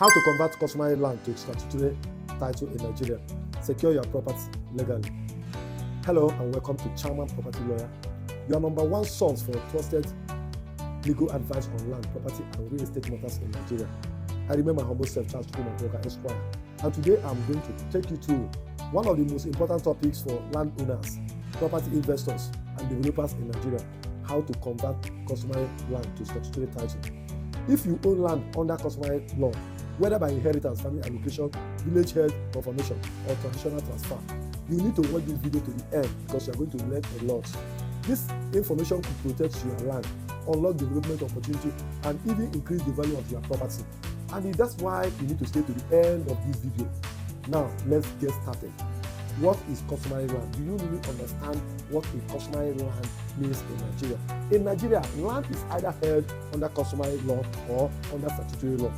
How to convert customary land to statutory title in Nigeria. Secure your property legally. Hello and welcome to Chaman Property Lawyer, your number one source for trusted legal advice on land, property, and real estate matters in Nigeria. I remember humble self, Charles Omo-Onile, Esquire, and today I'm going to take you through one of the most important topics for landowners, property investors, and developers in Nigeria: how to convert customary land to statutory title. If you own land under customary law, whether by inheritance, family allocation, village health confirmation, or traditional transfer, you need to watch this video to the end because you are going to learn a lot. This information could protect your land, unlock development opportunity, and even increase the value of your property. And that's why you need to stay to the end of this video. Now, let's get started. What is customary land? Do you really understand what a customary land means in Nigeria? In Nigeria, land is either held under customary law or under statutory law.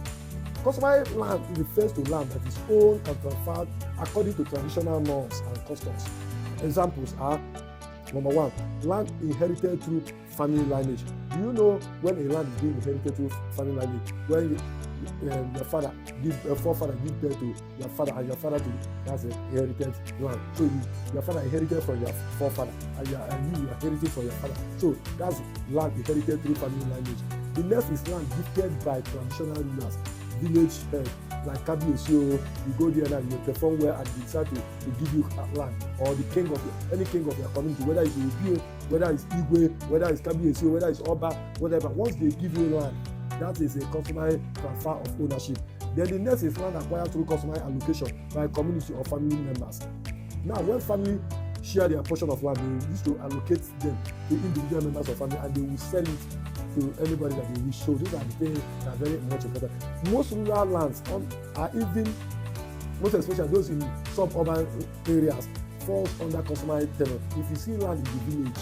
Customary land refers to land that is owned and transferred according to traditional norms and customs. Examples are: number one, land inherited through family lineage. Do you know when a land is being inherited through family lineage? When your forefather give birth to your father, and your father to, that's an inherited land. So your father inherited from your forefather, and you are inherited from your father. So that's land inherited through family lineage. The next is land gifted by traditional rulers, village head, like Kabiyesi. You go there and you perform well and they decide to give you land, or the king of any king of your community, whether it's Obi, whether it's Igwe, whether it's Kabiyesi, whether it's Obas, whatever. Once they give you land, that is a customary transfer of ownership. Then the next is land acquired through customary allocation by community or family members. Now, when family share their portion of land, they used to allocate them to individual members of family, and they will sell it to anybody that they wish. So these are the things that are very much important. Most rural lands are even, most especially those in suburban areas, falls under customary tenure. If you see land in the village,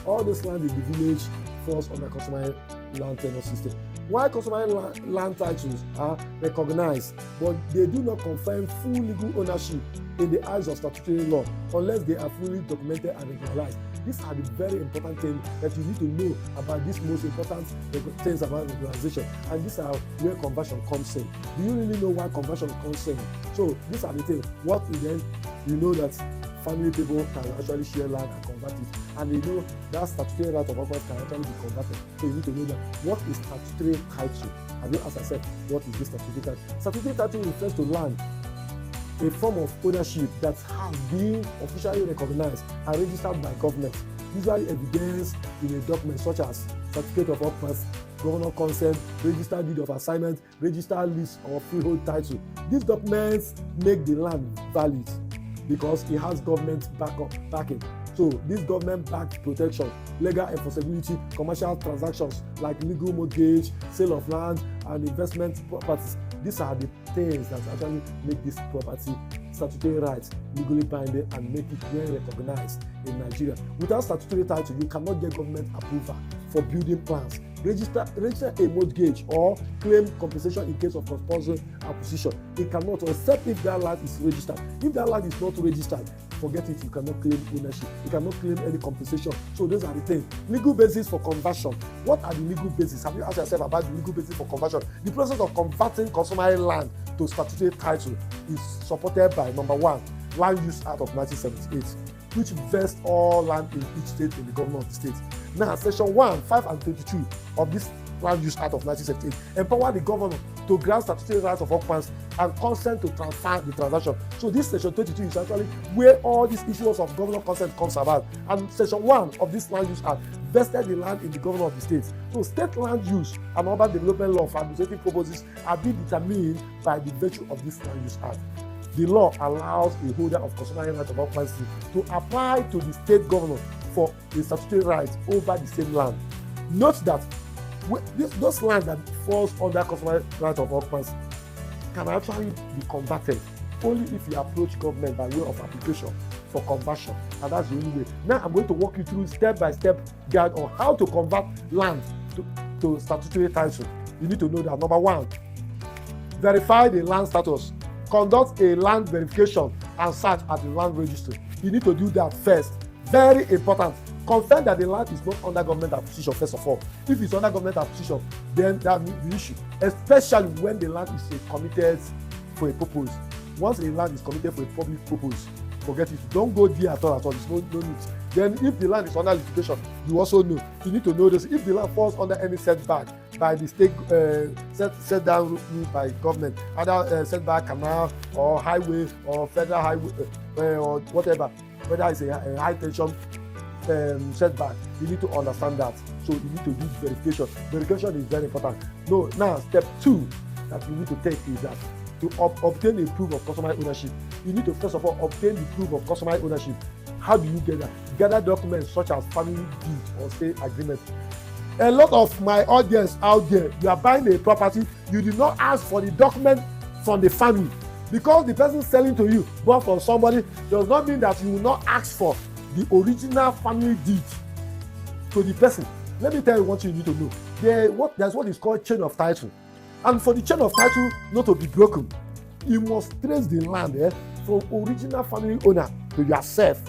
all this land in the village falls under customary land tenure system. While customary land titles are recognized, but they do not confirm full legal ownership in the eyes of statutory law unless they are fully documented and regularized. These are the very important things that you need to know about these most important things about regularization, and these are where conversion comes in. Do you really know why conversion comes in? So these are the things. What then you know that family people can actually share land and convert it, and you know that statutory right of occupants can actually be converted. So you need to know that what is statutory title. And as I said, what is this statutory title? Statutory title refers to land, a form of ownership that has been officially recognized and registered by government, usually evidenced in a document such as certificate of occupancy, governor consent, registered deed of assignment, registered list, or freehold title. These documents make the land valid because it has government backing. So this government-backed protection, legal enforceability, commercial transactions like legal mortgage, sale of land, and investment properties. These are the things that actually make this property statutory rights legally binding and make it well recognized in Nigeria. Without statutory title, you cannot get government approval for building plans, register a mortgage, or claim compensation in case of compulsory acquisition. It cannot, except if that land is registered. If that land is not registered, forget it, you cannot claim ownership. You cannot claim any compensation. So those are the things. Legal basis for conversion. What are the legal basis? Have you asked yourself about the legal basis for conversion? The process of converting customary land to statutory title is supported by, number one, Land Use Act of 1978, which vests all land in each state in the government of the state. Now, Section 1, 5, and 22 of this Land Use Act of 1978 empower the governor to grant statutory rights of occupancy and consent to transfer the transaction. So this Section 22 is actually where all these issues of governor consent comes about. And Section 1 of this Land Use Act vested the land in the governor of the state. So state land use and urban development law for administrative purposes are being determined by the virtue of this Land Use Act. The law allows a holder of customary right of occupancy to apply to the state governor for a statutory right over the same land. Note that those land that falls under customary right of occupancy can actually be converted only if you approach government by way of application for conversion, and that's the only way. Now I'm going to walk you through step-by-step guide on how to convert land to statutory title. You need to know that. Number one, verify the land status. Conduct a land verification and search at the land registry. You need to do that first. Very important. confirm that the land is not under government acquisition first of all. If it's under government acquisition, then that means the issue, especially when the land is committed for a purpose. Once a land is committed for a public purpose, forget it. Don't go there at all. There's no need. Then if the land is under litigation, you also know. You need to know this. If the land falls under any setback by the state set down by government, either setback canal or highway or federal highway or whatever, whether it's a high tension setback, you need to understand that. So you need to do verification. Verification is very important. No, now step 2 that you need to take is that to obtain a proof of customary ownership, you need to first of all obtain the proof of customary ownership. How do you get that? Gather documents such as family deed or sale agreement. A lot of my audience out there, you are buying a property, you did not ask for the document from the family. Because the person selling to you bought from somebody does not mean that you will not ask for the original family deed to the person. Let me tell you what you need to know. There's what is called chain of title. And for the chain of title not to be broken, you must trace the land from original family owner to yourself.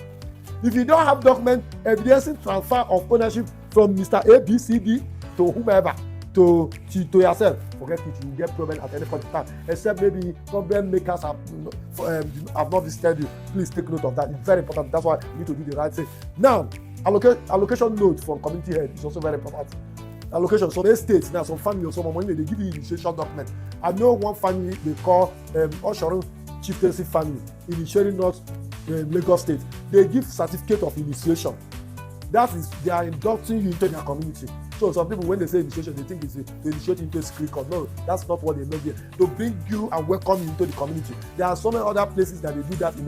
If you don't have document evidencing transfer of ownership from Mr. ABCD to whomever to yourself, forget it. You will get problem at any point in time. Except maybe problem makers have not visited you. Please take note of that. It's very important. That's why you need to do the right thing. Now, allocation note from community head is also very important. Allocation. So they states now some family or some money they give you initiation document. I know one family they call Oshoru Chieftaincy family in Isheri North, Lagos State. They give certificate of initiation. That is, they are inducting you into their community. So some people, when they say initiation, they think it's to initiate into a secret court. No, that's not what they mean there. To bring you and welcome you into the community. There are so many other places that they do that in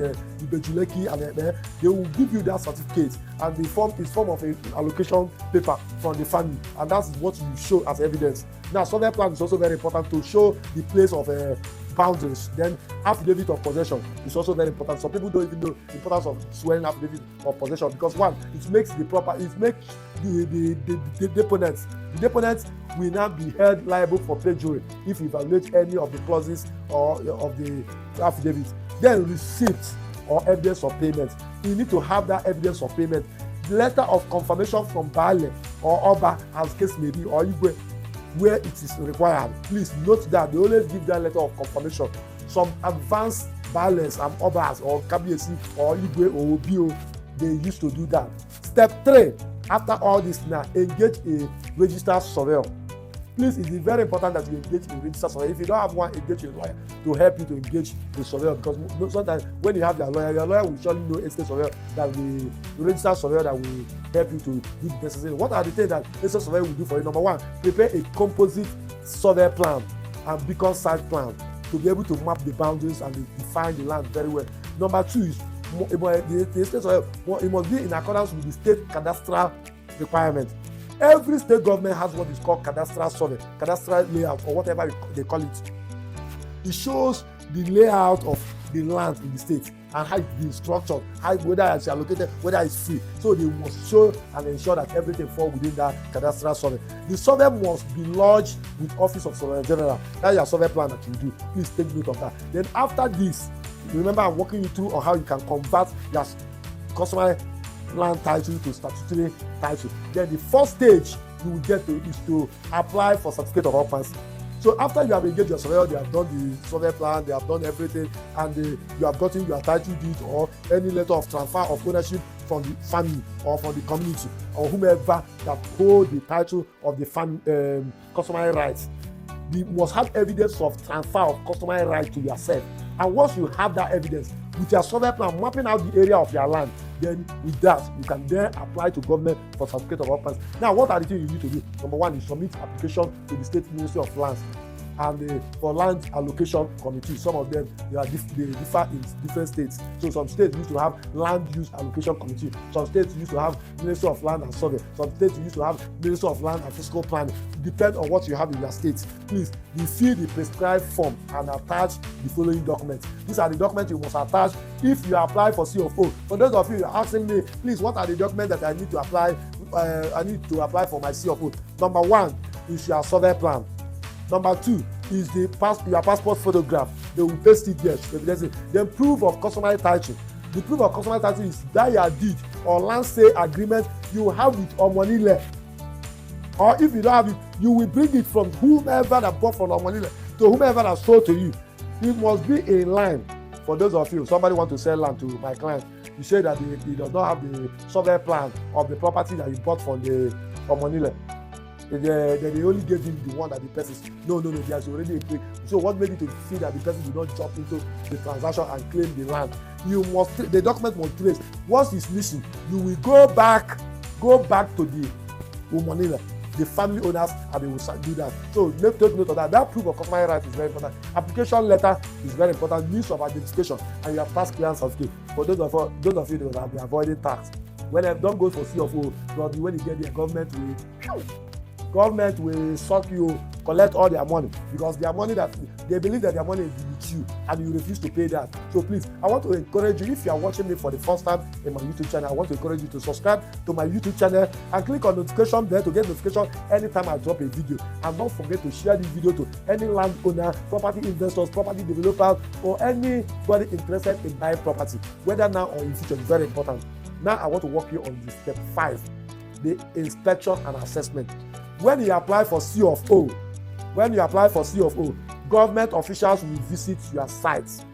Bejuleki, and they will give you that certificate, and the form is form of an allocation paper from the family, and that's what you show as evidence. Now, survey plan is also very important to show the place of boundaries. Then affidavit of possession is also very important. Some people don't even know the importance of swearing affidavit of possession, because one, it makes the deponents will now be held liable for perjury if you violate any of the clauses or of the affidavit. Then receipt or evidence of payment. You need to have that evidence of payment. Letter of confirmation from Baale or Oba, as case may be, or Igwe, where it is required. Please note that they always give that letter of confirmation. Some advanced Baales and Obas or Kabiyesi or Igwe or Obio, they used to do that. Step 3, after all this now, engage a registered surveyor. Please, it is very important that you engage a registered surveyor. If you don't have one, engage a lawyer to help you to engage the surveyor, because sometimes when you have your lawyer will surely know a state surveyor that the registered surveyor that will help you to do the necessary. What are the things that a state surveyor will do for you? Number 1, prepare a composite survey plan and beacon site plan to be able to map the boundaries and define the land very well. Number 2 is the state surveyor, it must be in accordance with the state cadastral requirement. Every state government has what is called cadastral survey, cadastral layout, or whatever they call it. It shows the layout of the land in the state and how it's been structured, whether it's allocated, whether it's free. So they must show and ensure that everything falls within that cadastral survey. The survey must be lodged with Office of Surveyor General. That's your survey plan that you do. Please take note of that. Then after this, remember I'm walking you through on how you can convert your customary land title to statutory title. Then the first stage you will get to is to apply for certificate of occupancy. So after you have engaged your surveyor, they have done the survey plan, they have done everything, and you have gotten your title deed or any letter of transfer of ownership from the family or from the community or whomever that hold the title of the family customary rights. You must have evidence of transfer of customary right to yourself. And once you have that evidence with your survey plan mapping out the area of your land, then with that you can then apply to government for certificate of occupancy. Now, what are the things you need to do? Number 1 is submit application to the State Ministry of Lands and for land allocation committee. Some of them they differ in different states. So some states used to have land use allocation committee. Some states used to have Ministry of Land and Survey. Some states used to have Ministry of Land and Fiscal Planning. Depend on what you have in your state. Please, you fill the prescribed form and attach the following documents. These are the documents you must attach if you apply for CFO. For those of you who are asking me, please, what are the documents that I need to apply? I need to apply for my CFO. Number 1 is your survey plan. Number 2 is your passport photograph. They will paste it there. Then proof of customary title. The proof of customary title is that your deed or land sale agreement you have it Omo-Onile, or if you don't have it, you will bring it from whomever that bought from Omo-Onile to whomever that sold to you. It must be in line. For those of you, somebody want to sell land to my client, you say that he does not have the survey plan of the property that you bought from the Omo-Onile. They only gave him the one that the person. No, there's already a claim. So what made you to see that the person did not jump into the transaction and claim the land? The document must trace. Once it's missing, you will go back to the Omo-Onile, the family owners, and they will do that. So take note of that. That proof of customary right is very important. Application letter is very important. Means of identification, and your tax clearance certificate. For those of you that have been avoiding tax, don't go for CFO. But when you get there, government will suck you, collect all their money, because their money that they believe that their money is with you, and you refuse to pay that. So please, I want to encourage you, if you are watching me for the first time in my YouTube channel, I want to encourage you to subscribe to my YouTube channel and click on notification bell to get notification anytime I drop a video. And don't forget to share this video to any landowner, property investors, property developers, or anybody interested in buying property, whether now or in future. It's very important. Now I want to walk you on the step 5, the inspection and assessment. When you apply for C of O, government officials will visit your sites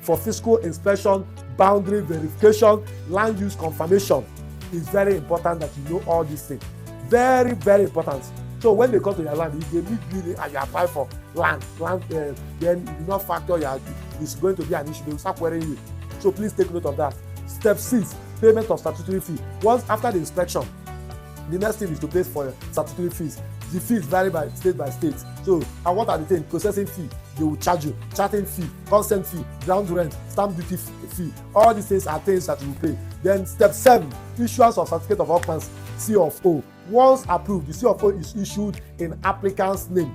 for physical inspection, boundary verification, land use confirmation. It's very important that you know all these things. Very, very important. So when they come to your land, if they meet you and you apply for land, then you do not factor it's going to be an issue. They will start querying you. So please take note of that. Step 6, payment of statutory fee. Once after the inspection, the next thing is to pay for statutory fees. The fees vary by state. So, and what are the things? Processing fee, they will charge you. Charting fee, consent fee, ground rent, stamp duty fee. All these things are things that you will pay. Then step 7, issuance of certificate of occupancy, C of O. Once approved, the C of O is issued in applicant's name.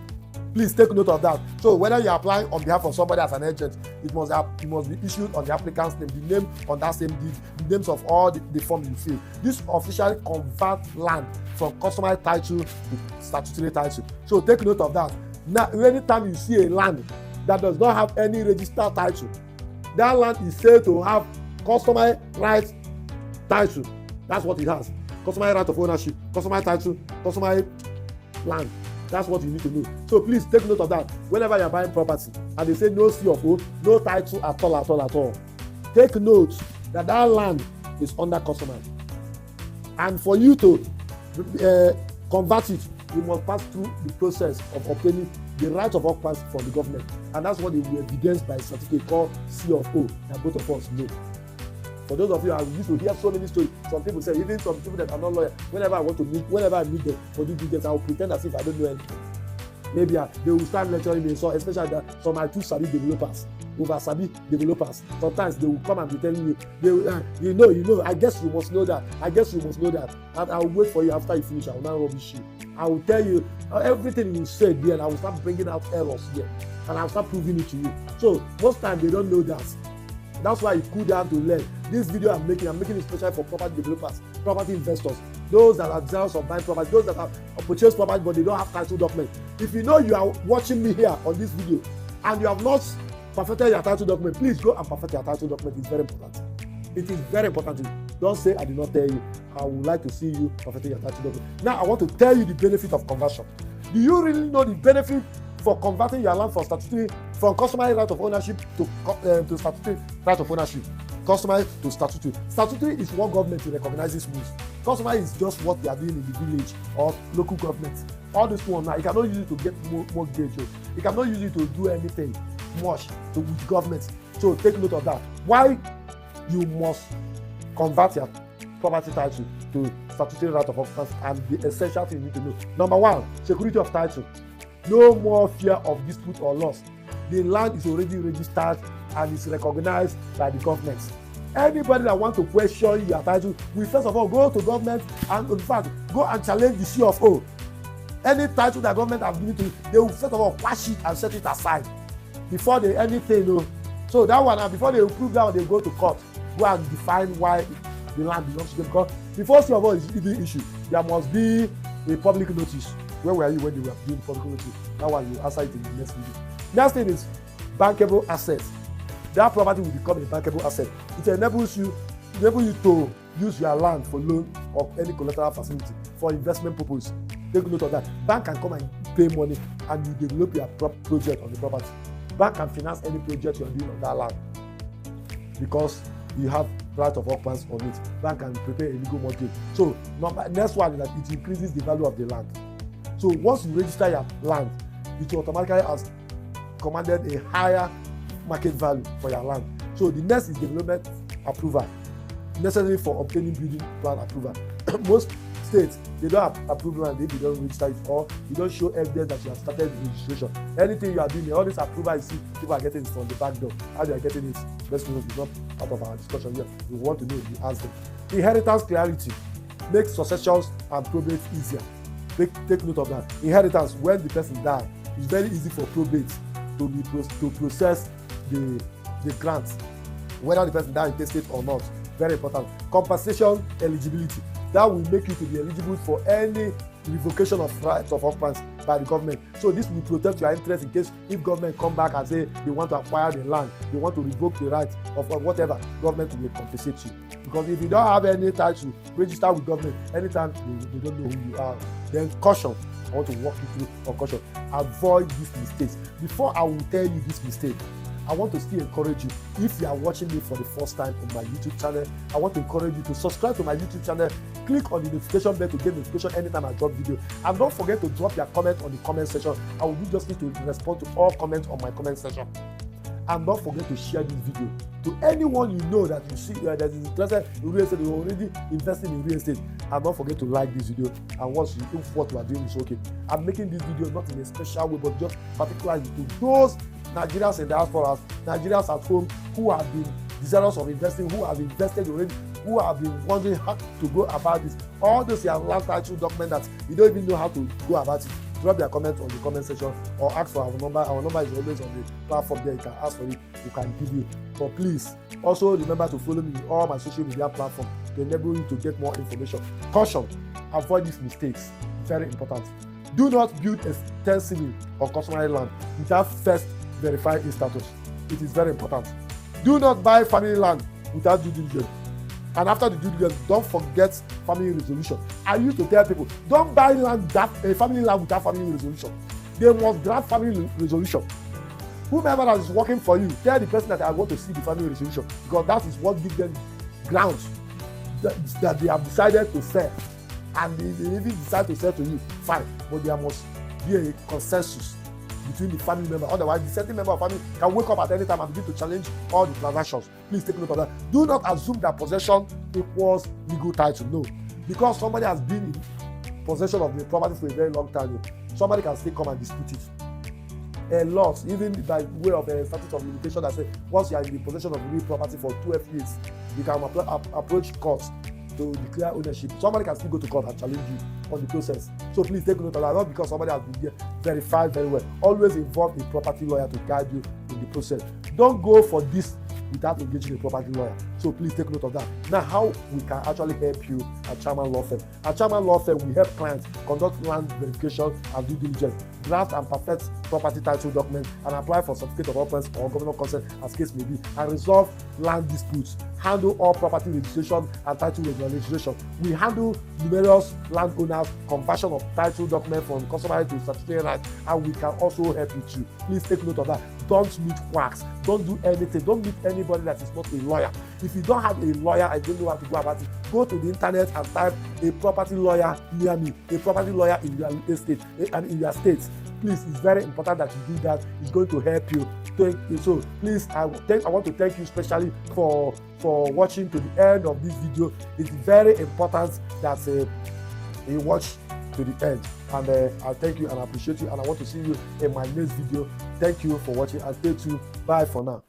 Please take note of that. So whether you are applying on behalf of somebody as an agent, it must be issued on the applicant's name, the name on that same deed, the names of all the forms you fill. This officially converts land from customary title to statutory title. So take note of that. Now, anytime you see a land that does not have any registered title, that land is said to have customary right title. That's what it has. Customary right of ownership, customary title, customary land. That's what you need to know. So please take note of that. Whenever you're buying property and they say no C of O, no title at all. Take note that land is under customary. And for you to convert it, you must pass through the process of obtaining the right of occupancy from the government. And that's what they will evidence by a certificate called C of O that both of us know. For those of you who used to hear so many stories, some people say, even some people that are not lawyers, whenever I meet them for these details, I will pretend as if I don't know anything. Maybe they will start lecturing me, so especially some my two sabi developers, over sabi developers. Sometimes they will come and be telling you, you know, I guess you must know that. And I will wait for you after you finish. I will not rubbish you. I will tell you everything you said there, and I will start bringing out errors here, and I will start proving it to you. So most times they don't know that. That's why you cool down to learn. This video I'm making it special for property developers, property investors, those that are desirous of buying property, those that have purchased property but they don't have title document. If you know you are watching me here on this video and you have not perfected your title document, please go and perfect your title document. It's very important. It is very important. Don't say I did not tell you. I would like to see you perfecting your title document. Now I want to tell you the benefit of conversion. Do you really know the benefit for converting your land from customary right of ownership to statutory right of ownership? Customary to statutory. Statutory is what government recognizes rules. Customary is just what they are doing in the village or local government. All this one now, you cannot use it to get mortgage. You cannot use it to do anything much with government. So take note of that. Why you must convert your property title to statutory right of occupancy, and the essential thing you need to know. Number 1, security of title. No more fear of dispute or loss. The land is already registered and is recognized by the government. Anybody that wants to question your title will first of all go to government and in fact go and challenge the C of O. Any title that government have given to you, they will first of all quash it and set it aside before they anything. So that one, before they approve that one, they go to court, go and define why the land belongs to them. Because before C of O is even issued, there must be a public notice. Where were you when they were doing public notice? That one you answer it in the next video. Next thing is bankable assets. That property will become a bankable asset. It enables you to use your land for loan or any collateral facility for investment purpose. Take note of that. Bank can come and pay money and you develop your project on the property. Bank can finance any project you're doing on that land because you have right of occupancy on it. Bank can prepare a legal mortgage. So next one is that it increases the value of the land. So once you register your land, it automatically has commanded a higher market value for your land. So the next is development approval, necessary for obtaining building plan approval. Most states, they don't have approval land if you don't register it or you don't show evidence that you have started the registration. Anything you are doing, all this approval you see people are getting it from the back door. How they are getting it, let's know, it's not part of our discussion here. We want to know, we ask them. Inheritance clarity makes successions and probate easier. Take note of that. Inheritance, when the person dies, it's very easy for probate to process the grant, whether the person died in the state or not. Very important. Compensation eligibility. That will make you to be eligible for any revocation of rights of occupancy by the government. So this will protect your interest in case if government come back and say they want to acquire the land, they want to revoke the right of whatever, government will compensate you. Because if you don't have any title, register with government, anytime they don't know who you are. Then caution. I want to walk you through on caution. Avoid these mistakes. Before I will tell you this mistake, I want to still encourage you. If you are watching me for the first time on my YouTube channel, I want to encourage you to subscribe to my YouTube channel. Click on the notification bell to get notification anytime I drop video. And don't forget to drop your comment on the comment section. I will do justice to respond to all comments on my comment section. And don't forget to share this video to anyone you know that you see that is interested in real estate, you're already investing in real estate. And don't forget to like this video. And once you think what you are doing is okay. I'm making this video not in a special way, but just particularly to those Nigerians in diaspora, Nigerians at home who have been desirous of investing, who have invested already, who have been wondering how to go about this. All those your land title document that you don't even know how to go about it. Drop your comment on the comment section or ask for our number. Our number is always on the platform there. You can ask for it. We can give you. But please also remember to follow me on all my social media platforms to enable you to get more information. Caution: avoid these mistakes. Very important. Do not build extensively on customary land without first verifying its status. It is very important. Do not buy family land without due diligence. And after the due diligence, don't forget family resolution. I used to tell people, don't buy land family land without family resolution. They must draft family resolution. Whomever that is working for you, tell the person that I want to see the family resolution, because that is what gives them grounds that they have decided to sell. And they even decide to sell to you, fine. But there must be a consensus between the family member. Otherwise, the certain member of family can wake up at any time and begin to challenge all the transactions. Please take note of that. Do not assume that possession equals legal title. No. Because somebody has been in possession of the property for a very long time, somebody can still come and dispute it. A lot, even by way of a statute of limitation that says once you are in the possession of real property for 12 years, you can approach courts to declare ownership. Somebody can still go to court and challenge you on the process. So please take note of that. Not because somebody has been there, verified very well. Always involve a property lawyer to guide you in the process. Don't go for this without engaging a property lawyer. So please take note of that. Now, how we can actually help you at Chaman Law Firm. At Chaman Law Firm, we help clients conduct land verification and due diligence, draft and perfect property title documents, and apply for certificate of occupancy or governor consent as case may be, and resolve land disputes, handle all property registration and title registration. We handle numerous landowners conversion of title documents from customary to statutory rights, and we can also help you too. Please take note of that. Don't meet quacks. Don't do anything. Don't meet anybody that is not a lawyer. If you don't have a lawyer and don't know how to go about it, go to the internet and type a property lawyer near me, a property lawyer in your estate and in your state. Please, it's very important that you do that. It's going to help you. So please, I want to thank you especially for watching to the end of this video. It's very important that you watch to the end. And I thank you and I appreciate you, and I want to see you in my next video. Thank you for watching and stay tuned. Bye for now.